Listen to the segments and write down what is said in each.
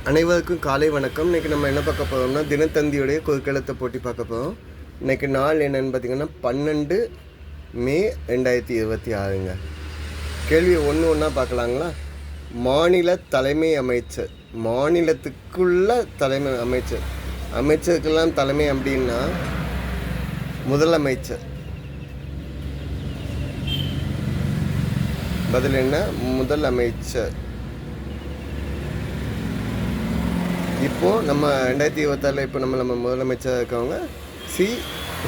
அனைவருக்கும் காலை வணக்கம். இன்றைக்கி நம்ம என்ன பார்க்க போகிறோம்னா தினத்தந்தியுடைய குறுக்கெழுத்து போட்டி பார்க்க போகிறோம். இன்றைக்கி நாள் என்னென்னு பார்த்திங்கன்னா 12 மே 2026ங்க. கேள்வி ஒன்றா பார்க்கலாங்களா? மாநில தலைமை அமைச்சர், மாநிலத்துக்குள்ள தலைமை அமைச்சர், அமைச்சருக்கெல்லாம் தலைமை அப்படின்னா முதலமைச்சர். பதில் என்ன? முதலமைச்சர். இப்போது நம்ம 2026 இப்போ நம்ம முதலமைச்சராக இருக்கவங்க சி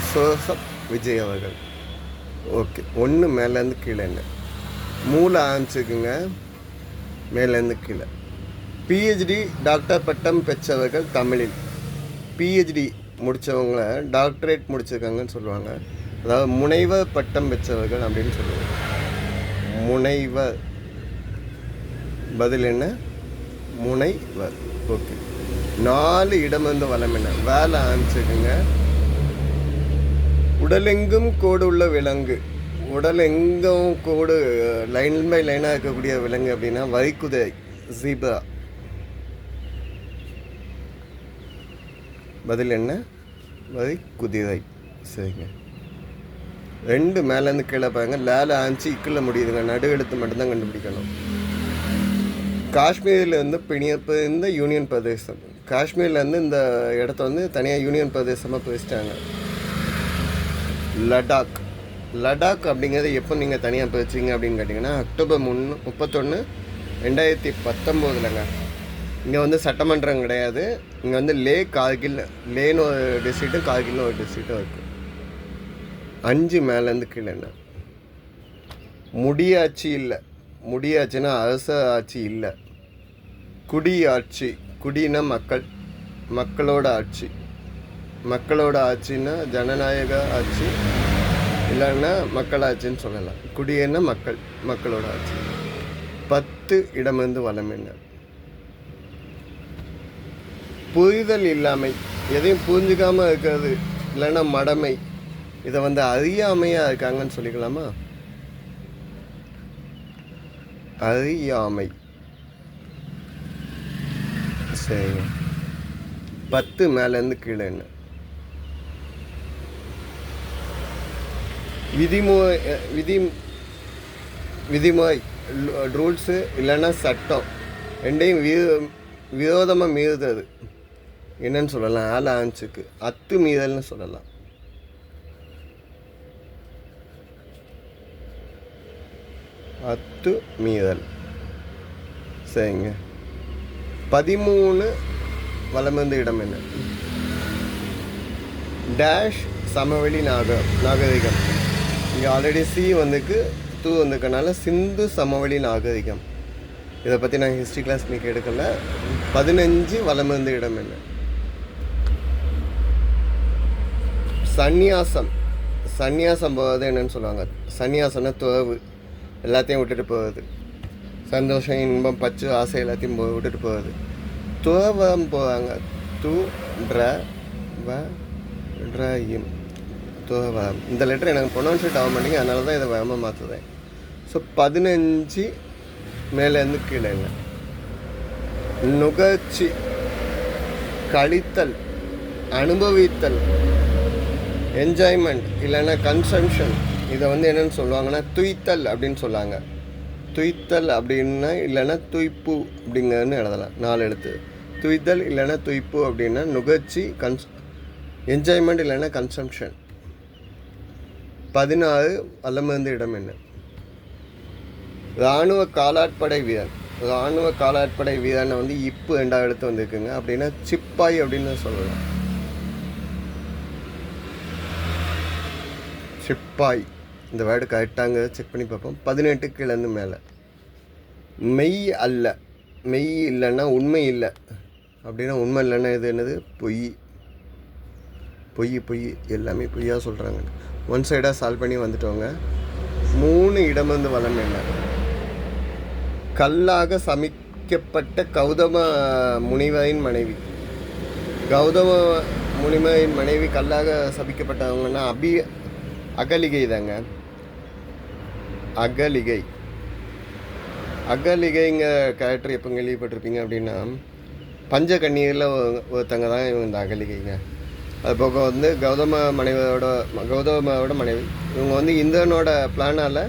ஜோசப் விஜய் அவர்கள். ஓகே, ஒன்று மேலேருந்து கீழே என்ன மூல ஆரம்பிச்சுக்குங்க. மேலேருந்து கீழே பிஹெச்டி டாக்டர் பட்டம் பெற்றவர்கள் தமிழில். பிஹெச்டி முடித்தவங்கள டாக்டரேட் முடிச்சிருக்காங்கன்னு சொல்லுவாங்க. அதாவது முனைவர் பட்டம் பெற்றவர்கள் அப்படின்னு சொல்லுவாங்க. முனைவர். பதில் என்ன? முனைவர். ஓகே, 4 இடமிருந்து வளம் என்ன? வேலை ஆரம்பிச்சுக்குங்க. உடலெங்கும் கோடு உள்ள விலங்கு. உடலெங்கும் கோடு லைன் பை லைனாக இருக்கக்கூடிய விலங்கு அப்படின்னா வரிக்குதிரை, ஜீப்ரா. பதில் என்ன? வரிக்குதிரை. சரிங்க. 2 மேலேருந்து கீழே பாருங்க. லேல ஆரம்பிச்சு இக்கில் முடியுதுங்க. நடு எழுத்து மட்டும்தான் கண்டுபிடிக்கணும். காஷ்மீர்லேருந்து பிணியப்ப யூனியன் பிரதேசம். காஷ்மீர்லேருந்து இந்த இடத்த தனியாக யூனியன் பிரதேசமாக பிரிச்சிட்டாங்க. லடாக். லடாக் அப்படிங்கிறது எப்போ நீங்கள் தனியாக பிரிச்சிங்க அப்படின்னு கேட்டிங்கன்னா அக்டோபர் 31, 2019ங்க. இங்கே சட்டமன்றம் கிடையாது. இங்கே லே கார்கில், லேன்னு ஒரு டிஸ்ட்ரிக்ட்டும் கார்கில்னு ஒரு டிஸ்ட்ரிக்ட்டும் இருக்குது. 5 மேலேருந்து கீழே என்ன? முடியாட்சி இல்லை. முடியாட்சின்னா அரச ஆட்சி இல்லை. குடியாட்சி. குடினா மக்கள், மக்களோட ஆட்சி. மக்களோட ஆட்சின்னா ஜனநாயக ஆட்சி, இல்லைன்னா மக்களாட்சின்னு சொல்லலாம். குடியேன்னா மக்கள், மக்களோட ஆட்சி. 10 இடமிருந்து வளம் என்ன? புரிதல் இல்லாமை. எதையும் புரிஞ்சுக்காமல் இருக்கிறது, இல்லைன்னா மடமை. இதை அறியாமையாக இருக்காங்கன்னு சொல்லிக்கலாமா? அறியாமை. சரிங்க. 10 மேலேருந்து கீழே என்ன? விதிமுறை, ரூல்ஸு, இல்லைன்னா சட்டம். ரெண்டையும் விரோதமாக மீறுறது என்னன்னு சொல்லலாம்? ஆன்ஸுக்கு அத்துமீறல்னு சொல்லலாம். அத்துமீறல். சரிங்க. 13 வலமிருந்து இடம் என்ன? டேஷ் சமவெளி நாகரிகம். இங்கே ஆல்ரெடி சி தூ வந்திருக்கனால சிந்து சமவெளி நாகரிகம். இதை பற்றி நான் ஹிஸ்ட்ரி கிளாஸ் இன்னைக்கு எடுக்கல. 15 வலமிருந்து இடம் என்ன? சந்நியாசம். சந்நியாசம் போகிறது என்னன்னு சொல்லுவாங்க? சந்நியாசம்னா துறவு, எல்லாத்தையும் விட்டுட்டு போகிறது. சந்தோஷம், இன்பம், பச்சு, ஆசை எல்லாத்தையும் விட்டுட்டு போகிறது. துறவரம் போகிறாங்க. துறவரம். இந்த லெட்டர் எனக்கு ப்ரொனவுன்சியேட் ஆக மாட்டேங்க, அதனால தான் இதை வேகமாக மாற்றுறேன். ஸோ 15 மேலேருந்து கீழே என்ன? நுகர்ச்சி, கழித்தல், அனுபவித்தல், என்ஜாய்மெண்ட், இல்லைன்னா கன்சம்ஷன். இதை என்னென்னு சொல்லுவாங்கன்னா துய்த்தல் அப்படின்னு சொல்லாங்க. துய்த்தல் அப்படின்னா, இல்லைன்னா துய்ப்பு அப்படிங்கிறதுன்னு எழுதலாம். 4 எழுத்து. துய்த்தல் இல்லைன்னா துய்ப்பு அப்படின்னா நுகர்ச்சி, என்ஜாய்மெண்ட், இல்லைன்னா கன்சம்ஷன். 16 வலமிருந்து இடம் என்ன? இராணுவ காலாட்படை வீரன். இராணுவ காலாட்படை வீரனை இப்பு 2 எழுத்து வந்திருக்குங்க. அப்படின்னா சிப்பாய் அப்படின்னு சொல்லலாம். சிப்பாய். இந்த வேர்டு கரெக்டாங்க, செக் பண்ணி பார்ப்போம். 18 கீழேருந்து மேலே. மெய் அல்ல. மெய் இல்லைன்னா உண்மை இல்லை அப்படின்னா, உண்மை இல்லைன்னா இது என்னது? பொய். பொய் பொய் எல்லாமே பொய்யாக சொல்கிறாங்க. ஒன் சைடாக சால்வ் பண்ணி வந்துட்டோங்க. 3 இடமிருந்து வளம் என்ன? கல்லாக சமைக்கப்பட்ட கௌதம முனிவரின் மனைவி. கௌதம முனிவரின் மனைவி கல்லாக சபிக்கப்பட்டவங்கன்னா அகலிகை தாங்க. அகலிகைங்க கேரக்டர் எப்போ கேள்விப்பட்டிருப்பீங்க அப்படின்னா, பஞ்ச கன்னியில் ஒருத்தங்க தான் இவங்க இந்த அகலிகைங்க. அது போக வந்து கௌதமோட மனைவி இவங்க வந்து இந்திரனோட பிளானால்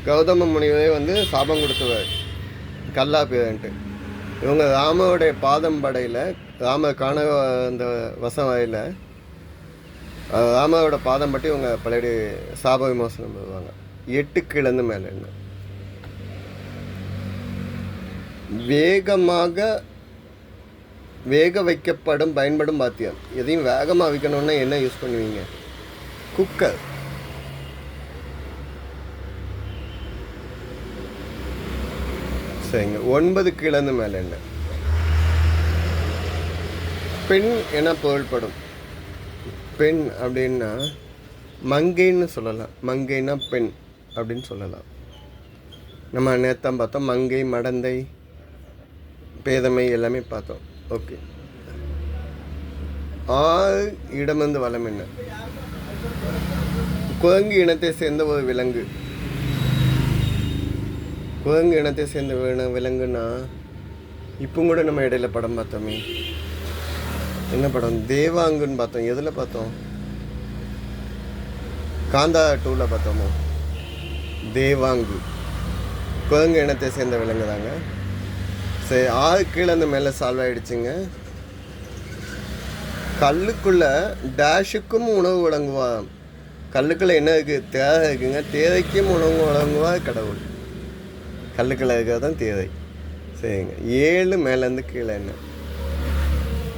கௌதம முனிவரே வந்து சாபம் கொடுத்துவார் கல்லா பேருன்ட்டு. இவங்க ராமோடைய பாதம் படையில் ராம காண அந்த வசம் வரையில் ராமாவோட பாதம் பட்டி இவங்க பழைய சாப விமோசனம் பண்ணுவாங்க. 8 கிழந்து மேலே என்ன வேக வைக்கப்படும் பயன்படும் பாத்தியம். எதையும் வேகமாக வைக்கணும்னா என்ன யூஸ் பண்ணுவீங்க? குக்கர். சரிங்க. 9 கிழந்து மேலே என்ன பெண் என பொருள்படும். பெண் அப்படின்னா மங்கைன்னு சொல்லலாம். மங்கைன்னா பெண் அப்படின்னு சொல்லலாம். நம்ம நேத்தான் பார்த்தோம். மங்கை, மடந்தை, பேதமை எல்லாமே பார்த்தோம். ஓகே. 6 இடமந்து வளம் என்ன குரங்கு இனத்தை சேர்ந்த ஒரு விலங்கு. குரங்கு இனத்தை சேர்ந்த விலங்குன்னா இப்போ கூட நம்ம இடையில படம் பார்த்தோமே. என்ன படம்? தேவாங்குன்னு பார்த்தோம். எதில் பார்த்தோம்? காந்தா 2ல் பார்த்தோமோ? தேவாங்கு குரங்கு இனத்தை சேர்ந்த விலங்கு தாங்க. சரி, 6 கீழே அந்த மேலே சால்வ் ஆகிடுச்சுங்க. கல்லுக்குள்ளே டேஷுக்கும் உணவு வழங்குவான். கல்லுக்குள்ளே என்ன இருக்குது? தேவை இருக்குங்க. தேவைக்கும் உணவு வழங்குவா கடவுள். கல்லுக்குள்ளே இருக்கிறது தான் தேவை. சரிங்க. 7 மேலேருந்து கீழே என்ன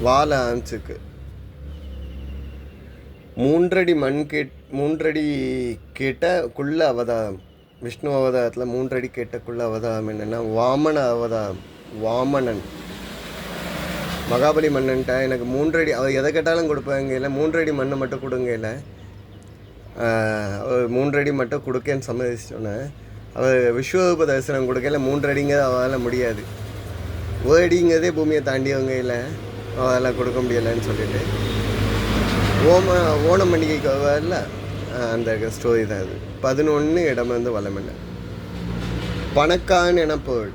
வாழை ஆமிச்சுக்கு 3 அடி மண் 3 அடி கேட்ட குள்ள அவதாரம். விஷ்ணு அவதாரத்தில் 3 அடி கேட்டக்குள்ள அவதாரம் என்னென்னா வாமன அவதாரம். வாமனன் மகாபலி மன்னன்ட்ட எனக்கு 3 அடி அவர் எதை கேட்டாலும் கொடுப்பாங்க. இல்லை 3 அடி மண்ணை மட்டும் கொடுங்க. இல்லை 3 அடி மட்டும் கொடுக்கேன்னு சம்மதிச்சோன்னே அவர் விஸ்வரூப தரிசனம் கொடுக்கல. 3 அடிங்கிறது அவரால் முடியாது. 1 அடிங்கிறதே பூமியை தாண்டியவங்க இல்லை அவரால் கொடுக்க முடியலைன்னு சொல்லிட்டு ஓணம் பண்டிகைக்கு வரல. அந்த ஸ்டோரி தான் அது. 11 இடம் வந்து வளம் என்ன பணக்காரன் என பொருள்.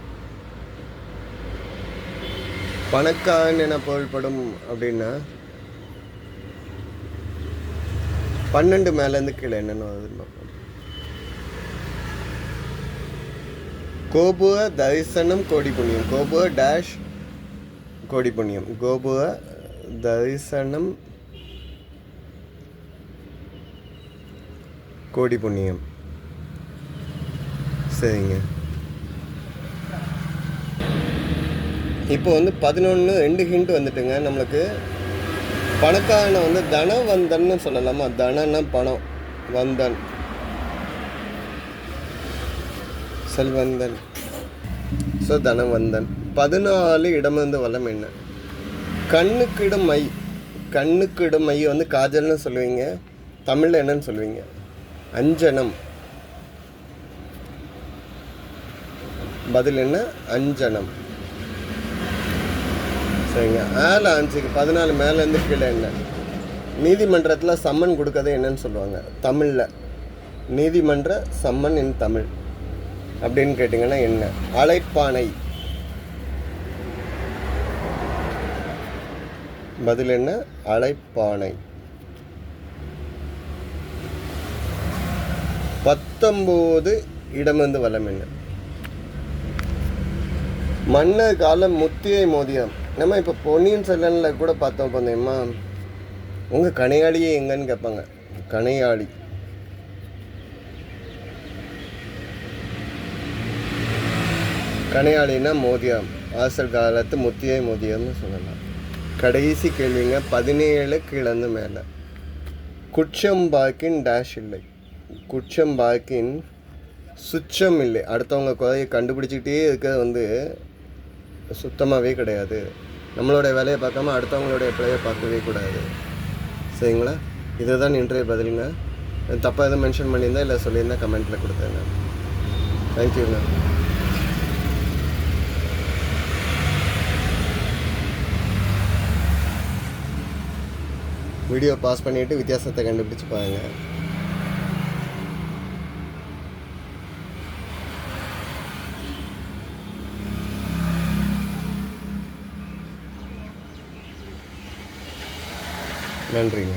பணக்காரன் என பொருள்படும் அப்படின்னா 12 மேலேருந்து கீழே என்னென்ன வருதுன்னு பார்ப்போம். கோபுர தரிசனம் கோடி புண்ணியம். கோபுர டேஷ் கோடி புண்ணியம். கோபுர தரிசனம் கோடி புண்ணியம். சரிங்க. இப்போ வந்து 11 2 ஹிண்ட் வந்துட்டுங்க நம்மளுக்கு. பணக்காரனை வந்து தனவந்தன்னு சொல்லலாமா? தனன்னா பணம், வந்தன் செல்வந்தன். ஸோ தனவந்தன். 14 இடமிருந்து வளம் என்ன கண்ணுக்கிடும் மை. கண்ணுக்கிடும் மை வந்து காஜல்னு சொல்லுவீங்க. தமிழில் என்னன்னு சொல்லுவீங்க? அஞ்சனம். பதில் என்ன? அஞ்சனம். சரிங்க. 14 மேலேருந்து கீழே என்ன நீதிமன்றத்தில் சம்மன் கொடுக்கறது என்னன்னு சொல்லுவாங்க தமிழில்? நீதிமன்ற சம்மன் இன் தமிழ் அப்படின்னு கேட்டிங்கன்னா என்ன? அழைப்பானை. பதில் என்ன? அழைப்பானை. 19 இடமிருந்து வளம் என்ன மன்னர் காலம் முத்திரை மோதியம். நம்ம இப்போ பொன்னியின் செல்வனில் கூட பார்த்தோம் பார்த்தீங்கன்னா உங்கள் கணையாளியே எங்கன்னு கேட்பாங்க. கணையாளி. கணையாளின்னா மோதியம். ஆசல் காலத்து முத்திரை மோதியம்னு சொல்லலாம். கடைசி கேள்விங்க 17 கீழந்து மேலே குற்றம்பாக்கின் டேஷ் இல்லை. குற்றம்பாக்கின் சுச்சம் இல்லை. அடுத்தவங்க குறையை கண்டுபிடிச்சிக்கிட்டே இருக்கிறது வந்து சுத்தமாகவே கிடையாது. நம்மளோட வேலையை பார்க்காம அடுத்தவங்களுடைய பிழையை பார்க்கவே கூடாது. சரிங்களா? இதுதான் இன்றைய பதிலுங்க. தப்பாக எதுவும் மென்ஷன் பண்ணியிருந்தா இல்லை சொல்லியிருந்தா கமெண்ட்டில் கொடுத்தேங்க. தேங்க்யூங்க. வீடியோ பாஸ் பண்ணிவிட்டு வித்தியாசத்தை கண்டுபிடிச்சி பாருங்கள். நன்றிங்க.